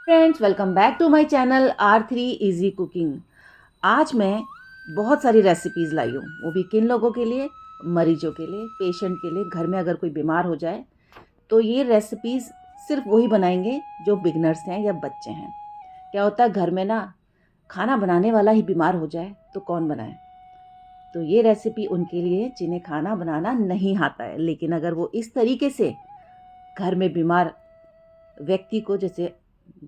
Friends, welcome back to my channel R3 easy cooking. आज मैं बहुत सारी रेसिपीज़ लाई हूँ, वो भी किन लोगों के लिए? मरीजों के लिए, पेशेंट के लिए। घर में अगर कोई बीमार हो जाए तो ये रेसिपीज़ सिर्फ वही बनाएंगे जो बिगनर्स हैं या बच्चे हैं। क्या होता है, घर में ना खाना बनाने वाला ही बीमार हो जाए तो कौन बनाए? तो ये रेसिपी उनके लिए जिन्हें खाना बनाना नहीं आता है, लेकिन अगर वो इस तरीके से घर में बीमार व्यक्ति को, जैसे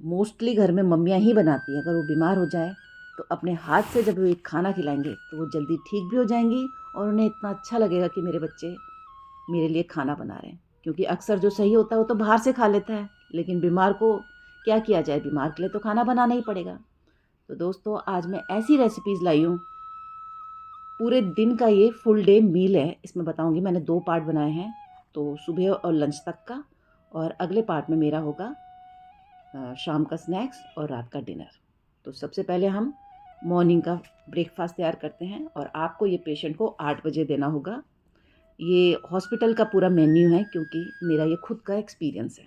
मोस्टली घर में मम्मियाँ ही बनाती हैं, अगर वो बीमार हो जाए तो अपने हाथ से जब वो एक खाना खिलाएंगे तो वो जल्दी ठीक भी हो जाएंगी और उन्हें इतना अच्छा लगेगा कि मेरे बच्चे मेरे लिए खाना बना रहे हैं। क्योंकि अक्सर जो सही होता है वो तो बाहर से खा लेता है, लेकिन बीमार को क्या किया जाए? बीमार के लिए तो खाना बनाना ही पड़ेगा। तो दोस्तों, आज मैं ऐसी रेसिपीज़ लाई हूँ, पूरे दिन का ये फुल डे मील है। इसमें बताऊँगी, मैंने 2 पार्ट बनाए हैं, तो सुबह और लंच तक का, और अगले पार्ट में मेरा होगा शाम का स्नैक्स और रात का डिनर। तो सबसे पहले हम मॉर्निंग का ब्रेकफास्ट तैयार करते हैं, और आपको ये पेशेंट को 8 बजे देना होगा। ये हॉस्पिटल का पूरा मेन्यू है, क्योंकि मेरा ये खुद का एक्सपीरियंस है।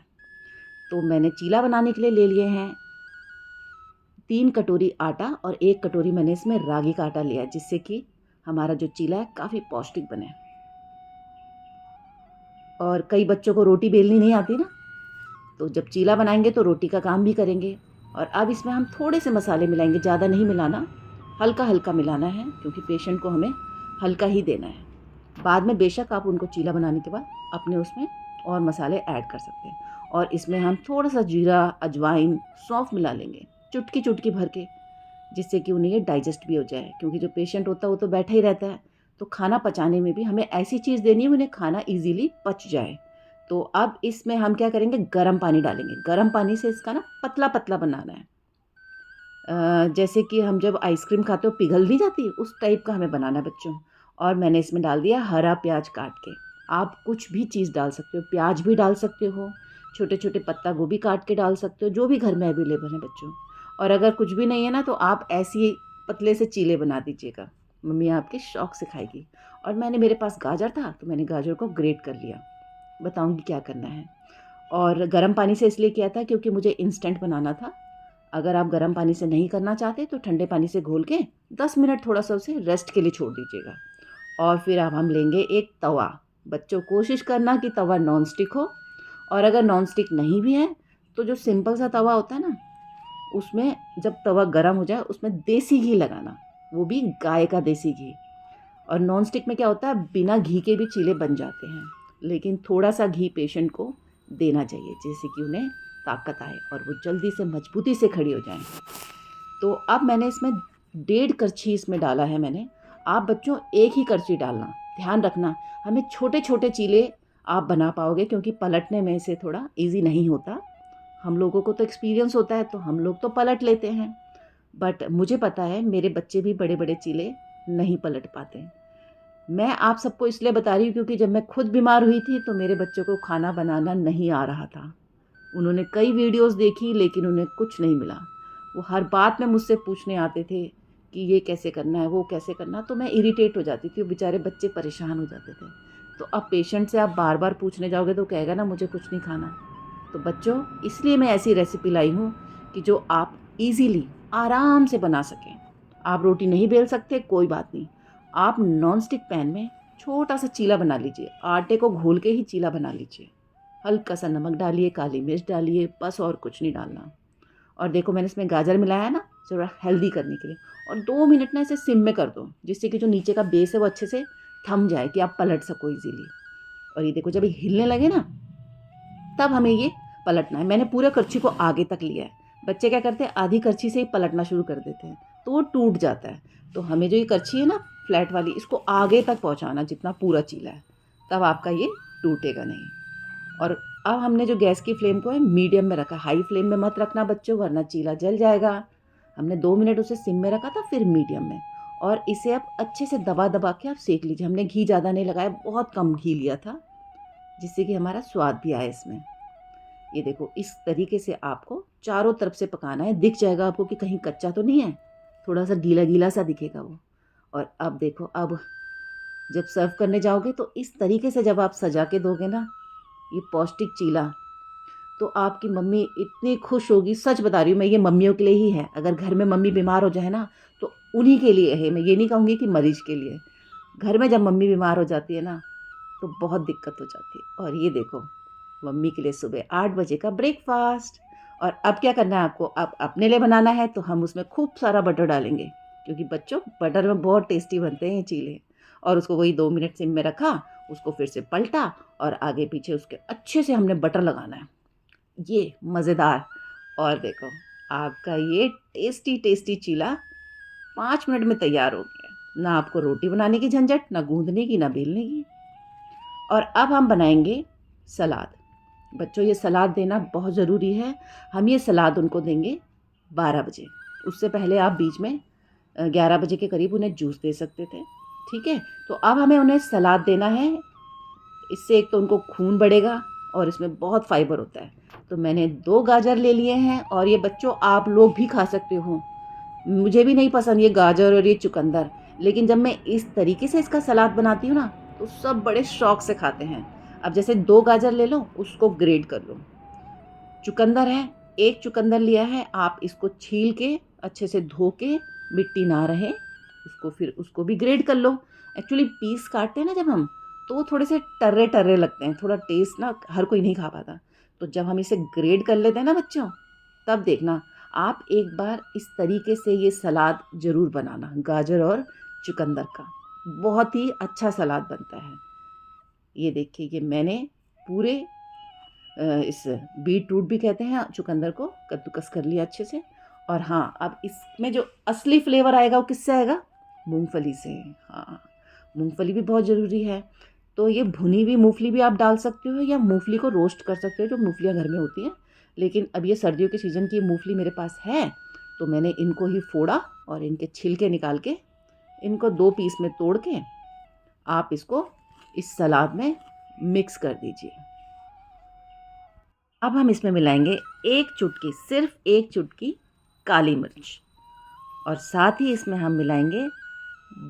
तो मैंने चीला बनाने के लिए ले लिए हैं 3 कटोरी आटा, और 1 कटोरी मैंने इसमें रागी का आटा लिया है, जिससे कि हमारा जो चीला है काफ़ी पौष्टिक बने। और कई बच्चों को रोटी बेलनी नहीं आती ना, तो जब चीला बनाएंगे तो रोटी का काम भी करेंगे। और अब इसमें हम थोड़े से मसाले मिलाएंगे, ज़्यादा नहीं मिलाना, हल्का हल्का मिलाना है, क्योंकि पेशेंट को हमें हल्का ही देना है। बाद में बेशक आप उनको चीला बनाने के बाद अपने उसमें और मसाले ऐड कर सकते हैं। और इसमें हम थोड़ा सा जीरा, अजवाइन, सौंफ मिला लेंगे, चुटकी चुटकी भर के, जिससे कि उन्हें ये डाइजेस्ट भी हो जाए। क्योंकि जो पेशेंट होता है वो तो बैठा ही रहता है, तो खाना पचाने में भी हमें ऐसी चीज़ देनी है उन्हें खाना ईजीली पच जाए। तो अब इसमें हम क्या करेंगे, गर्म पानी डालेंगे। गर्म पानी से इसका ना पतला पतला बनाना है। जैसे कि हम जब आइसक्रीम खाते हो पिघल नहीं जाती, उस टाइप का हमें बनाना है बच्चों। और मैंने इसमें डाल दिया हरा प्याज काट के। आप कुछ भी चीज़ डाल सकते हो, प्याज भी डाल सकते हो, छोटे छोटे पत्ता गोभी काट के डाल सकते हो, जो भी घर में अवेलेबल है बच्चों। और अगर कुछ भी नहीं है ना, तो आप ऐसे ही पतले से चीले बना दीजिएगा, मम्मी आपके शौक से खाएगी। और मेरे पास गाजर था, तो मैंने गाजर को ग्रेट कर लिया। बताऊंगी क्या करना है। और गर्म पानी से इसलिए किया था क्योंकि मुझे इंस्टेंट बनाना था। अगर आप गर्म पानी से नहीं करना चाहते तो ठंडे पानी से घोल के 10 मिनट थोड़ा सा उसे रेस्ट के लिए छोड़ दीजिएगा। और फिर अब हम लेंगे एक तवा। बच्चों, कोशिश करना कि तवा नॉन स्टिक हो, और अगर नॉन स्टिक नहीं भी है तो जो सिंपल सा तवा होता है ना, उसमें जब तवा गर्म हो जाए उसमें देसी घी लगाना, वो भी गाय का देसी घी। और नॉन स्टिक में क्या होता है, बिना घी के भी चीले बन जाते हैं, लेकिन थोड़ा सा घी पेशेंट को देना चाहिए, जिससे कि उन्हें ताकत आए और वो जल्दी से मजबूती से खड़ी हो जाएं। तो अब मैंने इसमें 1.5 करछी इसमें डाला है मैंने। आप बच्चों एक ही करछी डालना, ध्यान रखना हमें छोटे छोटे चीले आप बना पाओगे, क्योंकि पलटने में से थोड़ा इजी नहीं होता। हम लोगों को तो एक्सपीरियंस होता है, तो हम लोग तो पलट लेते हैं, बट मुझे पता है मेरे बच्चे भी बड़े बड़े चीले नहीं पलट पाते। मैं आप सबको इसलिए बता रही हूँ क्योंकि जब मैं खुद बीमार हुई थी तो मेरे बच्चों को खाना बनाना नहीं आ रहा था। उन्होंने कई वीडियोस देखी, लेकिन उन्हें कुछ नहीं मिला। वो हर बात में मुझसे पूछने आते थे कि ये कैसे करना है, वो कैसे करना है, तो मैं इरिटेट हो जाती थी, वो बेचारे बच्चे परेशान हो जाते थे। तो अब पेशेंट से आप बार बार पूछने जाओगे तो कहेगा ना मुझे कुछ नहीं खाना। तो बच्चों, इसलिए मैं ऐसी रेसिपी लाई हूँ कि जो आप इजीली आराम से बना सकें। आप रोटी नहीं बेल सकते, कोई बात नहीं, आप नॉन स्टिक पैन में छोटा सा चीला बना लीजिए, आटे को घोल के ही चीला बना लीजिए। हल्का सा नमक डालिए, काली मिर्च डालिए, बस और कुछ नहीं डालना। और देखो, मैंने इसमें गाजर मिलाया है ना, थोड़ा हेल्दी करने के लिए। और 2 मिनट ना इसे सिम में कर दो, जिससे कि जो नीचे का बेस है वो अच्छे से थम जाए, कि आप पलट सको इजीली। और ये देखो, जब ये हिलने लगे ना, तब हमें ये पलटना है। मैंने पूरे करछी को आगे तक लिया है। बच्चे क्या करते हैं, आधी करछी से ही पलटना शुरू कर देते हैं, तो वो टूट जाता है। तो हमें जो ये करछी है ना फ्लैट वाली, इसको आगे तक पहुंचाना जितना पूरा चीला है, तब आपका ये टूटेगा नहीं। और अब हमने जो गैस की फ्लेम को है मीडियम में रखा, हाई फ्लेम में मत रखना बच्चों, वरना चीला जल जाएगा। हमने 2 मिनट उसे सिम में रखा था, फिर मीडियम में। और इसे अब अच्छे से दबा दबा के आप सेक लीजिए। हमने घी ज़्यादा नहीं लगाया, बहुत कम घी लिया था, जिससे कि हमारा स्वाद भी आए इसमें। ये देखो, इस तरीके से आपको चारों तरफ से पकाना है। दिख जाएगा आपको कि कहीं कच्चा तो नहीं है, थोड़ा सा गीला गीला सा दिखेगा वो। और अब देखो, अब जब सर्व करने जाओगे तो इस तरीके से जब आप सजा के दोगे ना, ये पौष्टिक चीला तो आपकी मम्मी इतनी खुश होगी। सच बता रही हूँ मैं, ये मम्मियों के लिए ही है। अगर घर में मम्मी बीमार हो जाए ना तो उन्हीं के लिए है, मैं ये नहीं कहूँगी कि मरीज के लिए। घर में जब मम्मी बीमार हो जाती है ना तो बहुत दिक्कत हो जाती है। और ये देखो, मम्मी के लिए सुबह 8 बजे का ब्रेकफास्ट। और अब क्या करना है आपको, अब अपने लिए बनाना है तो हम उसमें खूब सारा बटर डालेंगे, क्योंकि बच्चों बटर में बहुत टेस्टी बनते हैं ये चीले। और उसको वही 2 मिनट सिम में रखा, उसको फिर से पलटा और आगे पीछे उसके अच्छे से हमने बटर लगाना है, ये मज़ेदार। और देखो, आपका ये टेस्टी टेस्टी चीला 5 मिनट में तैयार हो गया। ना आपको रोटी बनाने की झंझट, ना गूंदने की, ना बेलने की। और अब हम बनाएंगे सलाद। बच्चों, ये सलाद देना बहुत ज़रूरी है। हम ये सलाद उनको देंगे 12 बजे। उससे पहले आप बीच में 11 बजे के करीब उन्हें जूस दे सकते थे। ठीक है, तो अब हमें उन्हें सलाद देना है। इससे एक तो उनको खून बढ़ेगा और इसमें बहुत फाइबर होता है। तो मैंने 2 गाजर ले लिए हैं, और ये बच्चों आप लोग भी खा सकते हो। मुझे भी नहीं पसंद ये गाजर और ये चुकंदर, लेकिन जब मैं इस तरीके से इसका सलाद बनाती हूँ ना तो सब बड़े शौक से खाते हैं। अब जैसे 2 गाजर ले लो, उसको ग्रेट कर लो। चुकंदर है, 1 चुकंदर लिया है, आप इसको छील के अच्छे से धो के, मिट्टी ना रहे उसको, फिर उसको भी ग्रेट कर लो। एक्चुअली पीस काटते हैं ना जब हम, तो वो थोड़े से टर्रे टर्रे लगते हैं, थोड़ा टेस्ट ना हर कोई नहीं खा पाता। तो जब हम इसे ग्रेट कर लेते हैं ना बच्चों, तब देखना आप एक बार इस तरीके से ये सलाद ज़रूर बनाना, गाजर और चुकंदर का। बहुत ही अच्छा सलाद बनता है। ये देखिए, ये मैंने पूरे इस बीट रूट भी कहते हैं चुकंदर को, कद्दूकस कर लिया अच्छे से। और हाँ, अब इसमें जो असली फ्लेवर आएगा वो किससे आएगा? मूंगफली से। हाँ, मूंगफली भी बहुत ज़रूरी है। तो ये भुनी हुई मूंगफली भी आप डाल सकते हो, या मूंगफली को रोस्ट कर सकते हो, जो मूंगफलियाँ घर में होती हैं। लेकिन अब ये सर्दियों के सीज़न की मूंगफली मेरे पास है, तो मैंने इनको ही फोड़ा और इनके छिलके निकाल के इनको 2 पीस में तोड़ के आप इसको इस सलाद में मिक्स कर दीजिए। अब हम इसमें मिलाएंगे 1 चुटकी, सिर्फ 1 चुटकी काली मिर्च, और साथ ही इसमें हम मिलाएंगे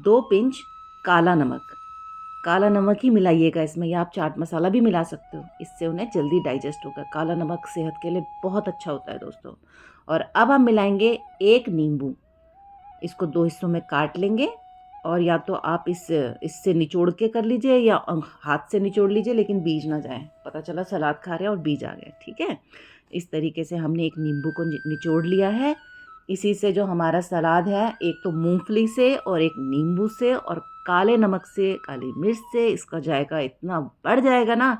2 पिंच काला नमक। काला नमक ही मिलाइएगा इसमें, या आप चाट मसाला भी मिला सकते हो, इससे उन्हें जल्दी डाइजेस्ट होगा। काला नमक सेहत के लिए बहुत अच्छा होता है दोस्तों। और अब हम मिलाएंगे 1 नींबू, इसको 2 हिस्सों में काट लेंगे, और या तो आप इससे निचोड़ के कर लीजिए, या हाथ से निचोड़ लीजिए, लेकिन बीज ना जाए, पता चला सलाद खा रहे हैं और बीज आ गए। ठीक है, इस तरीके से हमने एक नींबू को निचोड़ लिया है। इसी से जो हमारा सलाद है, एक तो मूंगफली से और एक नींबू से और काले नमक से, काली मिर्च से, इसका जायका इतना बढ़ जाएगा ना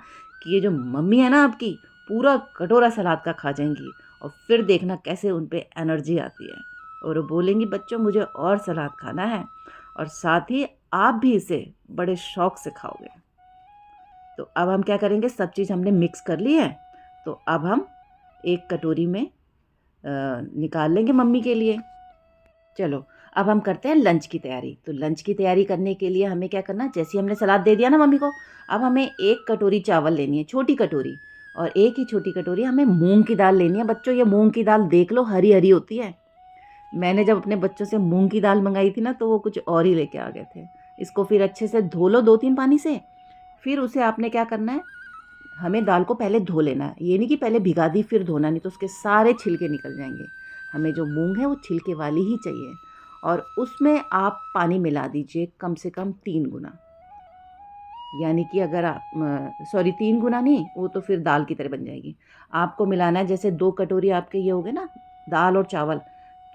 कि ये जो मम्मी है ना आपकी, पूरा कटोरा सलाद का खा जाएंगी। और फिर देखना कैसे उन पे एनर्जी आती है, और वो बोलेंगी बच्चों मुझे और सलाद खाना है। और साथ ही आप भी इसे बड़े शौक से खाओगे। तो अब हम क्या करेंगे, सब चीज़ हमने मिक्स कर ली है, तो अब हम एक कटोरी में निकाल लेंगे मम्मी के लिए। चलो, अब हम करते हैं लंच की तैयारी। तो लंच की तैयारी करने के लिए हमें क्या करना, जैसे हमने सलाद दे दिया ना मम्मी को, अब हमें 1 कटोरी चावल लेनी है, छोटी कटोरी, और 1 ही छोटी कटोरी हमें मूंग की दाल लेनी है। बच्चों, ये मूंग की दाल देख लो, हरी हरी होती है। मैंने जब अपने बच्चों से मूंग की दाल मंगाई थी ना, तो वो कुछ और ही लेके आ गए थे। इसको फिर अच्छे से धो लो 2-3 पानी से। फिर उसे आपने क्या करना है, हमें दाल को पहले धो लेना है। ये नहीं कि पहले भिगा दी फिर धोना, नहीं तो उसके सारे छिलके निकल जाएंगे। हमें जो मूंग है वो छिलके वाली ही चाहिए। और उसमें आप पानी मिला दीजिए कम से कम 3 गुना। यानी कि अगर आप 3 गुना नहीं, वो तो फिर दाल की तरह बन जाएगी। आपको मिलाना है, जैसे 2 कटोरी आपके ये हो गए ना दाल और चावल,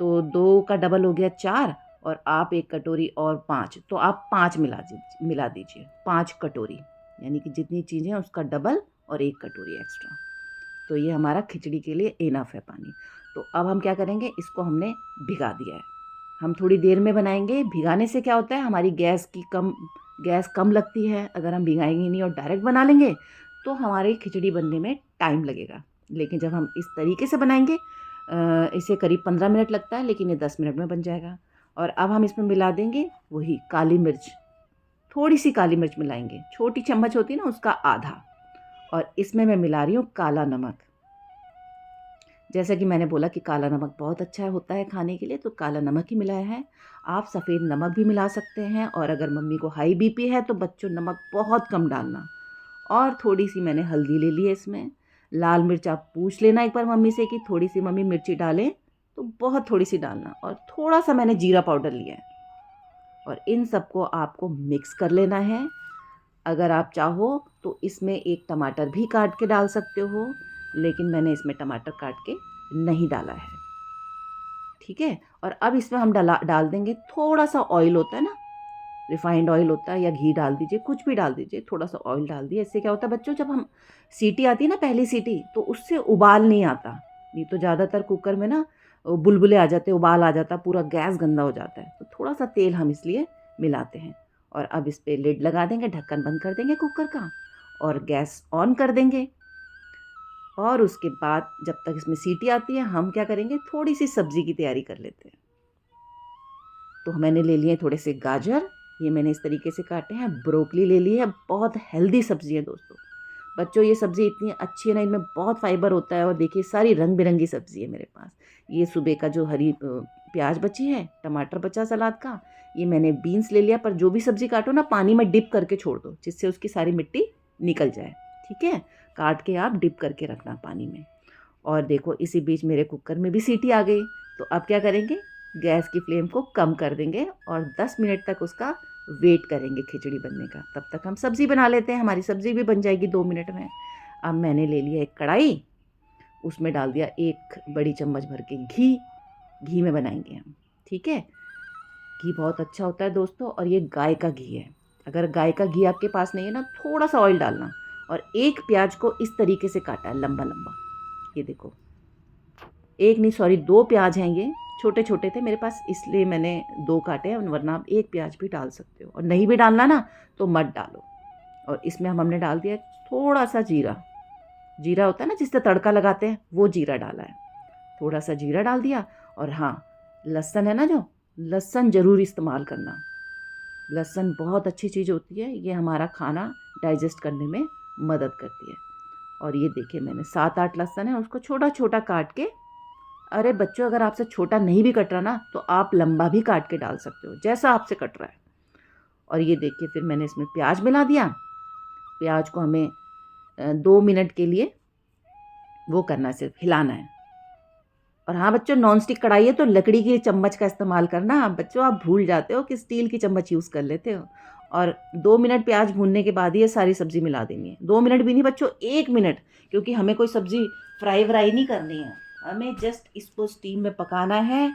तो 2 का डबल हो गया 4, और आप 1 कटोरी और 5, तो आप 5 मिला दीजिए, 5 कटोरी, यानी कि जितनी चीज़ें उसका डबल और 1 कटोरी एक्स्ट्रा। तो ये हमारा खिचड़ी के लिए इनफ है पानी। तो अब हम क्या करेंगे, इसको हमने भिगा दिया है, हम थोड़ी देर में बनाएंगे। भिगाने से क्या होता है, हमारी गैस कम लगती है। अगर हम भिगाएंगे नहीं और डायरेक्ट बना लेंगे तो हमारी खिचड़ी बनने में टाइम लगेगा। लेकिन जब हम इस तरीके से बनाएंगे, इसे करीब 15 मिनट लगता है, लेकिन ये 10 मिनट में बन जाएगा। और अब हम इसमें मिला देंगे वही काली मिर्च, थोड़ी सी काली मिर्च मिलाएंगे, छोटी चम्मच होती है ना उसका आधा। और इसमें मैं मिला रही हूँ काला नमक। जैसा कि मैंने बोला कि काला नमक बहुत अच्छा होता है खाने के लिए, तो काला नमक ही मिलाया है। आप सफ़ेद नमक भी मिला सकते हैं, और अगर मम्मी को हाई बीपी है तो बच्चों नमक बहुत कम डालना। और थोड़ी सी मैंने हल्दी ले ली है इसमें, लाल मिर्च आप पूछ लेना एक बार मम्मी से कि थोड़ी सी मम्मी मिर्ची डालें, तो बहुत थोड़ी सी डालना। और थोड़ा सा मैंने जीरा पाउडर लिया है और इन सबको आपको मिक्स कर लेना है। अगर आप चाहो तो इसमें एक टमाटर भी काट के डाल सकते हो, लेकिन मैंने इसमें टमाटर काट के नहीं डाला है। ठीक है, और अब इसमें हम डाल देंगे थोड़ा सा ऑयल, होता है ना, रिफाइंड ऑयल होता है, या घी डाल दीजिए, कुछ भी डाल दीजिए, थोड़ा सा ऑयल डाल दिए। इससे क्या होता है बच्चों, जब हम सीटी आती है ना, पहली सीटी, तो उससे उबाल नहीं आता। नहीं तो ज़्यादातर कुकर में ना बुलबुले आ जाते, उबाल आ जाता, पूरा गैस गंदा हो जाता है। तो थोड़ा सा तेल हम इसलिए मिलाते हैं। और अब इस पर लिड लगा देंगे, ढक्कन बंद कर देंगे कुकर का और गैस ऑन कर देंगे। और उसके बाद जब तक इसमें सीटी आती है, हम क्या करेंगे, थोड़ी सी सब्ज़ी की तैयारी कर लेते हैं। तो मैंने ले लिए थोड़े से गाजर, ये मैंने इस तरीके से काटे हैं। ब्रोकली ले ली है, बहुत हेल्दी सब्ज़ी है दोस्तों। बच्चों ये सब्ज़ी इतनी अच्छी है ना, इनमें बहुत फाइबर होता है। और देखिए सारी रंग बिरंगी सब्ज़ी है मेरे पास। ये सुबह का जो हरी प्याज बची है, टमाटर बचा सलाद का, ये मैंने बीन्स ले लिया। पर जो भी सब्ज़ी काटो ना, पानी में डिप करके छोड़ दो, जिससे उसकी सारी मिट्टी निकल जाए। ठीक है, काट के आप डिप करके रखना पानी में। और देखो इसी बीच मेरे कुकर में भी सीटी आ गई। तो अब क्या करेंगे, गैस की फ्लेम को कम कर देंगे और 10 मिनट तक उसका वेट करेंगे खिचड़ी बनने का। तब तक हम सब्ज़ी बना लेते हैं, हमारी सब्ज़ी भी बन जाएगी 2 मिनट में। अब मैंने ले लिया एक कढ़ाई, उसमें डाल दिया 1 बड़ी चम्मच भर के घी में बनाएंगे हम। ठीक है, घी बहुत अच्छा होता है दोस्तों, और ये गाय का घी है। अगर गाय का घी आपके पास नहीं है ना, थोड़ा सा ऑयल डालना। और एक प्याज को इस तरीके से काटा है, लंबा लंबा। ये देखो, एक नहीं सॉरी 2 प्याज हैं, ये छोटे छोटे थे मेरे पास, इसलिए मैंने 2 काटे हैं, वरना आप 1 प्याज भी डाल सकते हो। और नहीं भी डालना ना तो मत डालो। और इसमें हमने डाल दिया थोड़ा सा जीरा होता है ना जिससे तड़का लगाते हैं, वो जीरा डाला है। थोड़ा सा जीरा डाल दिया। और हाँ, लहसुन है ना, जो लहसुन ज़रूर इस्तेमाल करना। लहसुन बहुत अच्छी चीज़ होती है, ये हमारा खाना डाइजेस्ट करने में मदद करती है। और ये देखिए मैंने 7-8 लहसुन है, उसको छोटा छोटा काट के, अरे बच्चों अगर आपसे छोटा नहीं भी कट रहा ना, तो आप लंबा भी काट के डाल सकते हो, जैसा आपसे कट रहा है। और ये देखिए फिर मैंने इसमें प्याज मिला दिया। प्याज को हमें 2 मिनट के लिए वो करना है, सिर्फ हिलाना है। और हाँ बच्चों, नॉन स्टिक कढ़ाई है तो लकड़ी की चम्मच का इस्तेमाल करना। बच्चों आप भूल जाते हो कि स्टील की चम्मच यूज़ कर लेते हो। और 2 मिनट प्याज भूनने के बाद ये सारी सब्ज़ी मिला देनी है। 2 मिनट भी नहीं बच्चों, 1 मिनट, क्योंकि हमें कोई सब्ज़ी फ्राई नहीं करनी है, हमें जस्ट इसको स्टीम में पकाना है।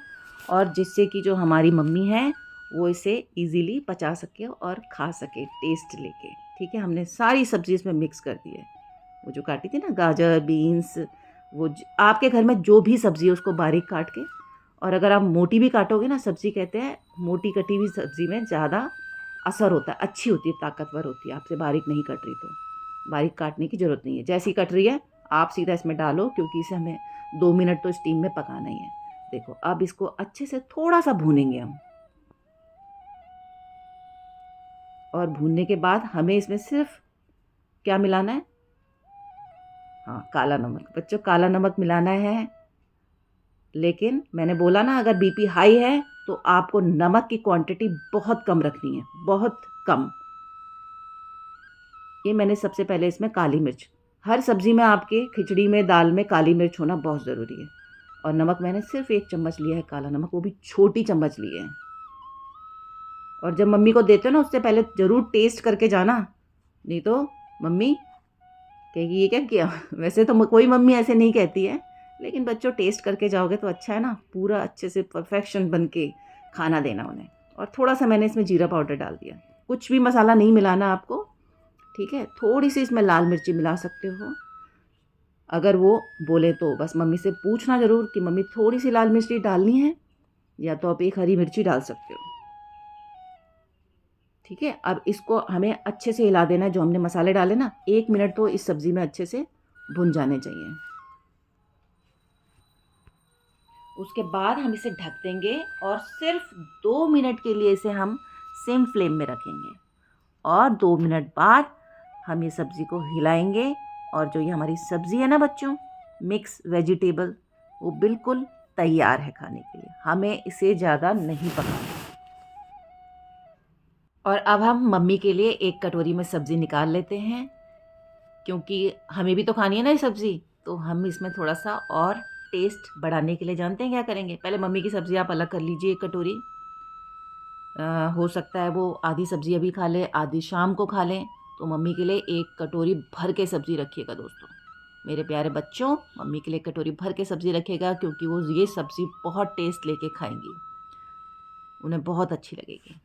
और जिससे कि जो हमारी मम्मी है वो इसे इजीली पचा सके और खा सके टेस्ट लेके। ठीक है, हमने सारी सब्ज़ी इसमें मिक्स कर दी है। वो जो काटी थी ना, गाजर, बीन्स, वो आपके घर में जो भी सब्ज़ी है उसको बारीक काट के। और अगर आप मोटी भी काटोगे ना सब्ज़ी, कहते हैं मोटी कटी हुई सब्ज़ी में ज़्यादा असर होता है, अच्छी होती है, ताकतवर होती है। आपसे बारीक नहीं कट रही तो बारीक काटने की ज़रूरत नहीं है, जैसी कट रही है आप सीधा इसमें डालो, क्योंकि इसे हमें 2 मिनट तो स्टीम में पकाना ही है। देखो अब इसको अच्छे से थोड़ा सा भूनेंगे हम। और भूनने के बाद हमें इसमें सिर्फ क्या मिलाना है, हाँ काला नमक। बच्चों काला नमक मिलाना है। लेकिन मैंने बोला ना, अगर बीपी हाई है तो आपको नमक की क्वांटिटी बहुत कम रखनी है, बहुत कम। ये मैंने सबसे पहले इसमें काली मिर्च, हर सब्ज़ी में आपके खिचड़ी में, दाल में काली मिर्च होना बहुत ज़रूरी है। और नमक मैंने सिर्फ 1 चम्मच लिया है काला नमक, वो भी छोटी चम्मच लिए है। और जब मम्मी को देते हो ना, उससे पहले ज़रूर टेस्ट करके जाना, नहीं तो मम्मी कहेगी ये क्या किया। वैसे तो कोई मम्मी ऐसे नहीं कहती है, लेकिन बच्चों टेस्ट करके जाओगे तो अच्छा है ना, पूरा अच्छे से परफेक्शन बन के खाना देना उन्हें। और थोड़ा सा मैंने इसमें जीरा पाउडर डाल दिया, कुछ भी मसाला नहीं मिलाना आपको। ठीक है, थोड़ी सी इसमें लाल मिर्ची मिला सकते हो, अगर वो बोले तो। बस मम्मी से पूछना ज़रूर कि मम्मी थोड़ी सी लाल मिर्ची डालनी है, या तो आप 1 हरी मिर्ची डाल सकते हो। ठीक है, अब इसको हमें अच्छे से हिला देना है। जो हमने मसाले डाले ना, 1 मिनट तो इस सब्ज़ी में अच्छे से भुन जाने चाहिए। उसके बाद हम इसे ढक देंगे और सिर्फ 2 मिनट के लिए इसे हम सिम फ्लेम में रखेंगे। और 2 मिनट बाद हम ये सब्ज़ी को हिलाएंगे। और जो ये हमारी सब्ज़ी है ना बच्चों, मिक्स वेजिटेबल, वो बिल्कुल तैयार है खाने के लिए। हमें इसे ज़्यादा नहीं पकाना। और अब हम मम्मी के लिए 1 कटोरी में सब्ज़ी निकाल लेते हैं। क्योंकि हमें भी तो खानी है ना ये सब्ज़ी, तो हम इसमें थोड़ा सा और टेस्ट बढ़ाने के लिए जानते हैं क्या करेंगे। पहले मम्मी की सब्ज़ी आप अलग कर लीजिए, एक कटोरी। हो सकता है वो आधी सब्ज़ी अभी खा ले, आधी शाम को खा लें, तो मम्मी के लिए एक कटोरी भर के सब्ज़ी रखिएगा दोस्तों। मेरे प्यारे बच्चों, मम्मी के लिए एक कटोरी भर के सब्ज़ी रखिएगा, क्योंकि वो ये सब्ज़ी बहुत टेस्ट लेके खाएंगी, उन्हें बहुत अच्छी लगेगी।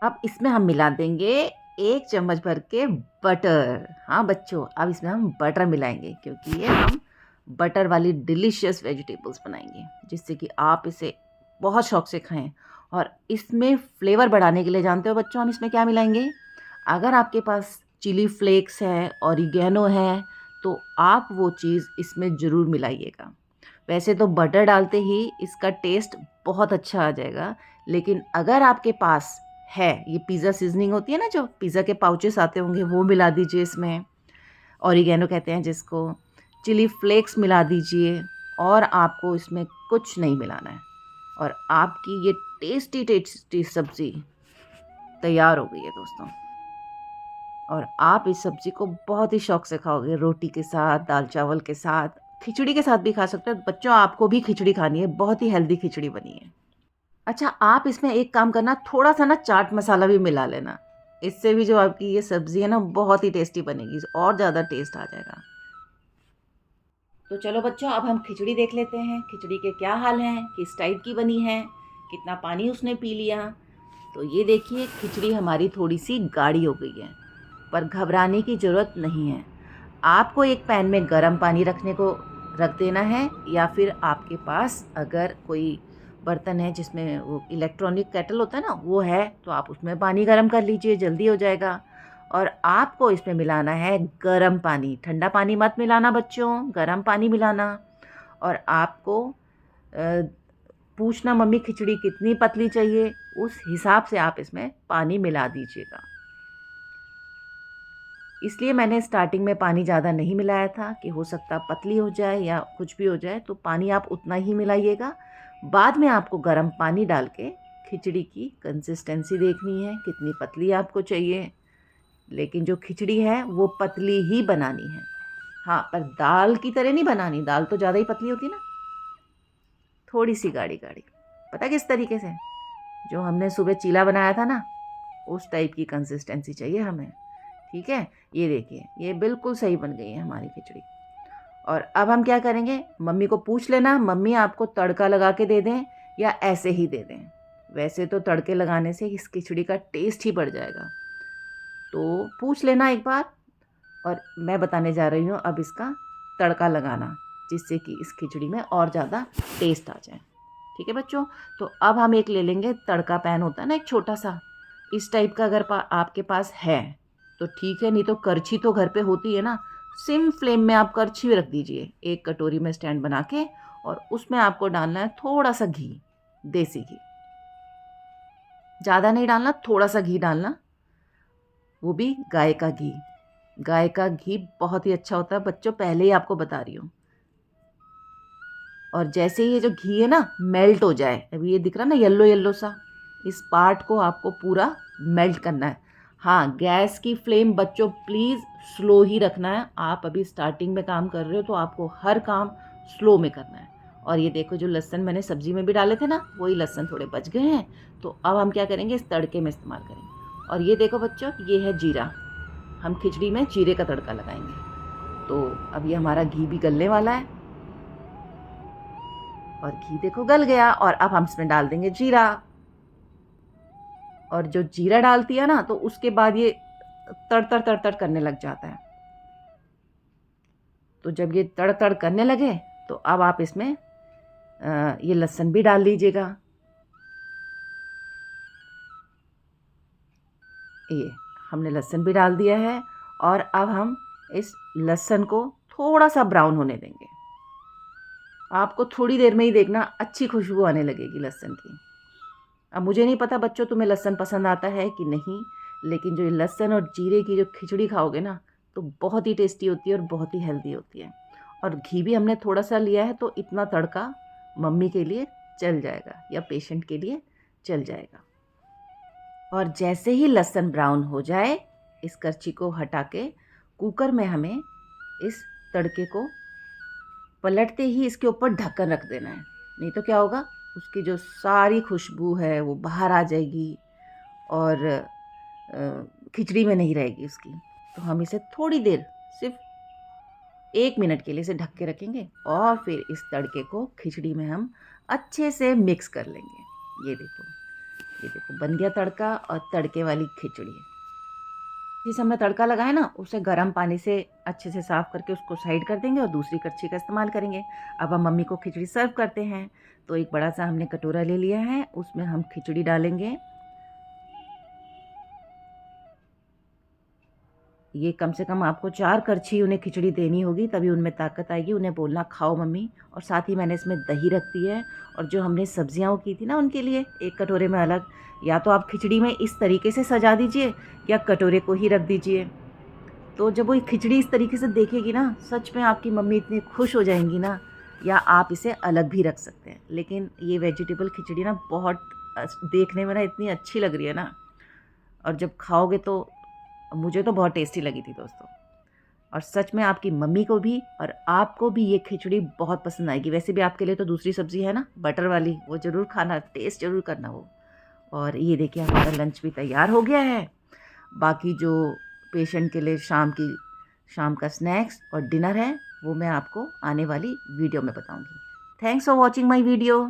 अब इसमें हम मिला देंगे 1 चम्मच भर के बटर। हाँ बच्चों, अब इसमें हम बटर मिलाएंगे, क्योंकि ये हम बटर वाली डिलीशियस वेजिटेबल्स बनाएंगे, जिससे कि आप इसे बहुत शौक से खाएं। और इसमें फ्लेवर बढ़ाने के लिए जानते हो बच्चों, हम इसमें क्या मिलाएंगे? अगर आपके पास चिली फ्लेक्स है, ऑरिगेनो है, तो आप वो चीज़ इसमें ज़रूर मिलाइएगा। वैसे तो बटर डालते ही इसका टेस्ट बहुत अच्छा आ जाएगा, लेकिन अगर आपके पास है, ये पिज़्ज़ा सीजनिंग होती है ना, जो पिज़्ज़ा के पाउचेस आते होंगे, वो मिला दीजिए इसमें। ऑरिगेनो कहते हैं जिसको। चिली फ्लेक्स मिला दीजिए, और आपको इसमें कुछ नहीं मिलाना है, और आपकी ये टेस्टी टेस्टी सब्ज़ी तैयार हो गई है दोस्तों। और आप इस सब्ज़ी को बहुत ही शौक से खाओगे, रोटी के साथ, दाल चावल के साथ, खिचड़ी के साथ भी खा सकते हो। बच्चों, आपको भी खिचड़ी खानी है, बहुत ही हेल्दी खिचड़ी बनी है। अच्छा, आप इसमें एक काम करना, थोड़ा सा ना चाट मसाला भी मिला लेना। इससे भी जो आपकी ये सब्ज़ी है ना, बहुत ही टेस्टी बनेगी, और ज़्यादा टेस्ट आ जाएगा। तो चलो बच्चों, अब हम खिचड़ी देख लेते हैं। खिचड़ी के क्या हाल हैं, किस टाइप की बनी है, कितना पानी उसने पी लिया। तो ये देखिए, खिचड़ी हमारी थोड़ी सी गाढ़ी हो गई है, पर घबराने की ज़रूरत नहीं है। आपको एक पैन में गर्म पानी रखने को रख देना है, या फिर आपके पास अगर कोई बर्तन है जिसमें वो इलेक्ट्रॉनिक केटल होता है ना, वो है, तो आप उसमें पानी गर्म कर लीजिए, जल्दी हो जाएगा। और आपको इसमें मिलाना है गर्म पानी, ठंडा पानी मत मिलाना बच्चों, गर्म पानी मिलाना। और आपको पूछना मम्मी खिचड़ी कितनी पतली चाहिए, उस हिसाब से आप इसमें पानी मिला दीजिएगा। इसलिए मैंने स्टार्टिंग में पानी ज़्यादा नहीं मिलाया था, कि हो सकता पतली हो जाए या कुछ भी हो जाए, तो पानी आप उतना ही मिलाइएगा। बाद में आपको गर्म पानी डाल के खिचड़ी की कंसिस्टेंसी देखनी है, कितनी पतली आपको चाहिए। लेकिन जो खिचड़ी है वो पतली ही बनानी है। हाँ, पर दाल की तरह नहीं बनानी, दाल तो ज़्यादा ही पतली होती है ना, थोड़ी सी गाढ़ी गाढ़ी। पता किस तरीके से? जो हमने सुबह चीला बनाया था ना, उस टाइप की कंसिस्टेंसी चाहिए हमें। ठीक है, ये देखिए, ये बिल्कुल सही बन गई है हमारी खिचड़ी। और अब हम क्या करेंगे, मम्मी को पूछ लेना, मम्मी आपको तड़का लगा के दे दें या ऐसे ही दे दें। वैसे तो तड़के लगाने से इस खिचड़ी का टेस्ट ही बढ़ जाएगा, तो पूछ लेना एक बार। और मैं बताने जा रही हूँ अब इसका तड़का लगाना, जिससे कि इस खिचड़ी में और ज़्यादा टेस्ट आ जाए। ठीक है बच्चों, तो अब हम एक ले लेंगे, तड़का पैन होता है ना एक छोटा सा, इस टाइप का अगर आपके पास है तो ठीक है, नहीं तो करछी तो घर पे होती है ना, सिम फ्लेम में आप करछी रख दीजिए, एक कटोरी में स्टैंड बना के, और उसमें आपको डालना है थोड़ा सा घी, देसी घी। ज़्यादा नहीं डालना, थोड़ा सा घी डालना, वो भी गाय का घी। गाय का घी बहुत ही अच्छा होता है बच्चों, पहले ही आपको बता रही हूँ। और जैसे ही ये जो घी है ना मेल्ट हो जाए, अभी ये दिख रहा ना येलो येलो सा, इस पार्ट को आपको पूरा मेल्ट करना है। हाँ, गैस की फ्लेम बच्चों प्लीज़ स्लो ही रखना है। आप अभी स्टार्टिंग में काम कर रहे हो, तो आपको हर काम स्लो में करना है। और ये देखो, जो लहसुन मैंने सब्जी में भी डाले थे ना, वही लहसुन थोड़े बच गए हैं, तो अब हम क्या करेंगे, इस तड़के में इस्तेमाल करेंगे। और ये देखो बच्चों, ये है जीरा, हम खिचड़ी में जीरे का तड़का लगाएंगे। तो अब ये हमारा घी भी गलने वाला है, और घी देखो गल गया, और अब हम इसमें डाल देंगे जीरा। और जो जीरा डालती है ना, तो उसके बाद ये तड़ तड़ तड़ करने लग जाता है। तो जब ये तड़ तड़ करने लगे, तो अब आप इसमें ये लहसुन भी डाल लीजिएगा। ये हमने लहसुन भी डाल दिया है, और अब हम इस लहसुन को थोड़ा सा ब्राउन होने देंगे। आपको थोड़ी देर में ही देखना अच्छी खुशबू आने लगेगी लहसुन की। अब मुझे नहीं पता बच्चों तुम्हें लहसुन पसंद आता है कि नहीं, लेकिन जो ये लहसुन और जीरे की जो खिचड़ी खाओगे ना, तो बहुत ही टेस्टी होती है और बहुत ही हेल्दी होती है। और घी भी हमने थोड़ा सा लिया है, तो इतना तड़का मम्मी के लिए चल जाएगा, या पेशेंट के लिए चल जाएगा। और जैसे ही लहसुन ब्राउन हो जाए, इस करछी को हटा के कुकर में हमें इस तड़के को पलटते ही इसके ऊपर ढक्कन रख देना है, नहीं तो क्या होगा, उसकी जो सारी खुशबू है वो बाहर आ जाएगी और खिचड़ी में नहीं रहेगी उसकी। तो हम इसे थोड़ी देर, सिर्फ 1 मिनट के लिए इसे ढक के रखेंगे और फिर इस तड़के को खिचड़ी में हम अच्छे से मिक्स कर लेंगे। ये देखो बन गया तड़का और तड़के वाली खिचड़ी। जिस हमने तड़का लगाया ना, उसे गर्म पानी से अच्छे से साफ़ करके उसको साइड कर देंगे और दूसरी कड़छी का इस्तेमाल करेंगे। अब हम मम्मी को खिचड़ी सर्व करते हैं। तो एक बड़ा सा हमने कटोरा ले लिया है, उसमें हम खिचड़ी डालेंगे। ये कम से कम आपको 4 करछी उन्हें खिचड़ी देनी होगी, तभी उनमें ताकत आएगी। उन्हें बोलना खाओ मम्मी। और साथ ही मैंने इसमें दही रख दी है, और जो हमने सब्जियां वो की थी ना उनके लिए एक कटोरे में अलग। या तो आप खिचड़ी में इस तरीके से सजा दीजिए या कटोरे को ही रख दीजिए। तो जब वो खिचड़ी इस तरीके से देखेगी ना, सच में आपकी मम्मी इतनी खुश हो जाएंगी ना। या आप इसे अलग भी रख सकते हैं, लेकिन ये वेजिटेबल खिचड़ी ना बहुत देखने में ना इतनी अच्छी लग रही है ना, और जब खाओगे तो मुझे तो बहुत टेस्टी लगी थी दोस्तों। और सच में आपकी मम्मी को भी और आपको भी ये खिचड़ी बहुत पसंद आएगी। वैसे भी आपके लिए तो दूसरी सब्ज़ी है ना बटर वाली, वो ज़रूर खाना, टेस्ट ज़रूर करना वो। और ये देखिए हमारा लंच भी तैयार हो गया है। बाकी जो पेशेंट के लिए शाम का स्नैक्स और डिनर है, वो मैं आपको आने वाली वीडियो में बताऊंगी। Thanks for watching my video.